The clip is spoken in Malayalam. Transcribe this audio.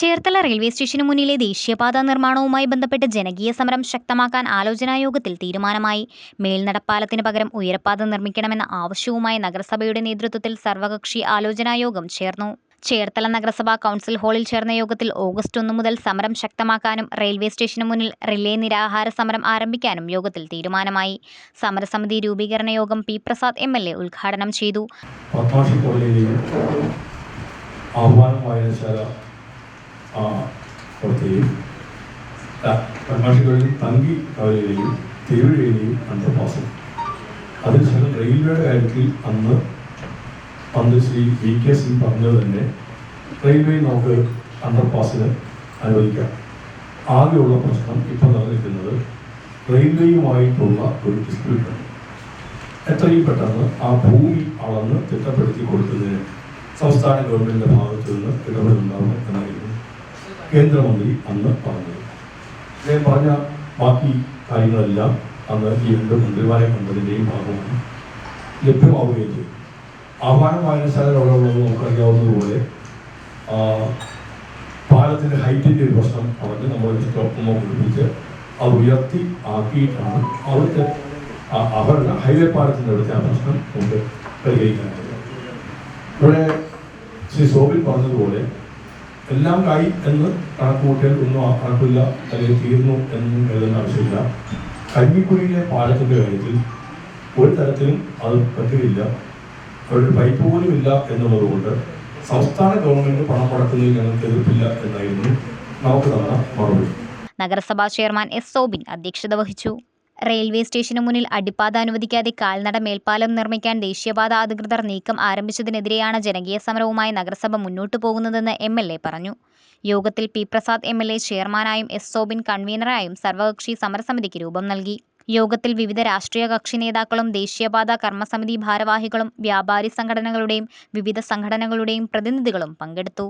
ചേർത്തല റെയിൽവേ സ്റ്റേഷനു മുന്നിലെ ദേശീയപാതാ നിർമ്മാണവുമായി ബന്ധപ്പെട്ട് ജനകീയ സമരം ശക്തമാക്കാൻ ആലോചനായോഗത്തിൽ തീരുമാനമായി. മേൽനടപ്പാലത്തിന് പകരം ഉയരപ്പാത നിർമ്മിക്കണമെന്ന ആവശ്യവുമായി നഗരസഭയുടെ നേതൃത്വത്തിൽ സർവകക്ഷി ആലോചനായോഗം ചേർന്നു. ചേർത്തല നഗരസഭാ കൗൺസിൽ ഹാളിൽ ചേർന്ന യോഗത്തിൽ ഓഗസ്റ്റ് 1 മുതൽ സമരം ശക്തമാക്കാനും റെയിൽവേ സ്റ്റേഷനു മുന്നിൽ റിലേ നിരാഹാര സമരം ആരംഭിക്കാനും യോഗത്തിൽ തീരുമാനമായി. സമരസമിതി രൂപീകരണ യോഗം പി പ്രസാദ് MLA ഉദ്ഘാടനം ചെയ്തു. കർണാടകയിൽ തങ്കി കവലയിലെയും തിരുവഴിയിലെയും അണ്ടർപാസും അതിനുശേഷം റെയിൽവേയുടെ കാര്യത്തിൽ അന്ന് ശ്രീ VK സിംഗ് പറഞ്ഞത് തന്നെ റെയിൽവേ നമുക്ക് അണ്ടർപാസിന് അനുവദിക്കാം. ആകെയുള്ള പ്രശ്നം ഇപ്പോൾ നിലനിൽക്കുന്നത് റെയിൽവേയുമായിട്ടുള്ള ഒരു ഡിസ്പ്യൂട്ടാണ്. എത്രയും പെട്ടെന്ന് ആ ഭൂമി അളന്ന് തിട്ടപ്പെടുത്തി കൊടുക്കുന്നതിന് സംസ്ഥാന ഗവൺമെന്റിന്റെ ഭാഗത്തു നിന്ന് ഇടപെടലുണ്ടാവണം എന്നായിരുന്നു കേന്ദ്രമന്ത്രി അന്ന് പറഞ്ഞത്. അദ്ദേഹം പറഞ്ഞ ബാക്കി കാര്യങ്ങളെല്ലാം അന്ന് ഈ രണ്ട് മന്ത്രിമാരെ കണ്ടതിൻ്റെയും ഭാഗമായി ലഭ്യമാവുകയും ചെയ്തു. ആഹ്വാനം വായനശാലകളുള്ളത് നമുക്കറിയാവുന്നതുപോലെ പാലത്തിൻ്റെ ഹൈറ്റിൻ്റെ ഒരു പ്രശ്നം പറഞ്ഞ് നമ്മൾ സ്റ്റോപ്പുമോ പിടിപ്പിച്ച് അത് ഉയർത്തി ആക്കിയിട്ടാണ് അവരുടെ ഹൈവേ പാലത്തിൻ്റെ അടുത്ത് ആ പ്രശ്നം നമുക്ക് പരിഹരിക്കാനായത്. ഇവിടെ ശ്രീ സോബിൻ പറഞ്ഞതുപോലെ എല്ലാം കായി എന്ന് കണക്കുകൂട്ടിയാൽ ഒന്നും കണക്കില്ല അല്ലെങ്കിൽ തീർന്നു എന്നും എഴുതുന്ന ആവശ്യമില്ല. കഞ്ഞിക്കുഴിയിലെ പാലത്തിൻ്റെ കാര്യത്തിൽ ഒരു തരത്തിലും അത് പറ്റുകയില്ല. അവരുടെ പൈപ്പ് പോലും ഇല്ല എന്നുള്ളതുകൊണ്ട് സംസ്ഥാന ഗവൺമെന്റ് പണം മുടക്കുന്നതിൽ ഞങ്ങൾക്ക് എതിർപ്പില്ല എന്നായിരുന്നു നമുക്ക് തന്ന മറുപടി. നഗരസഭാ ചെയർമാൻ S. സോബിൻ അധ്യക്ഷത വഹിച്ചു. റെയിൽവേ സ്റ്റേഷനു മുന്നിൽ അടിപ്പാത അനുവദിക്കാതെ കാൽനട മേൽപ്പാലം നിർമ്മിക്കാൻ ദേശീയപാത അധികൃതർ നീക്കം ആരംഭിച്ചതിനെതിരെയാണ് ജനകീയ സമരവുമായി നഗരസഭ മുന്നോട്ടു പോകുന്നതെന്ന് MLA പറഞ്ഞു. യോഗത്തിൽ പി പ്രസാദ് MLA ചെയർമാനായും S. സോബിൻ കൺവീനറായും സർവകക്ഷി സമരസമിതിക്ക് രൂപം നൽകി. യോഗത്തിൽ വിവിധ രാഷ്ട്രീയ കക്ഷി നേതാക്കളും ദേശീയപാത കർമ്മസമിതി ഭാരവാഹികളും വ്യാപാരി സംഘടനകളുടെയും വിവിധ സംഘടനകളുടെയും പ്രതിനിധികളും പങ്കെടുത്തു.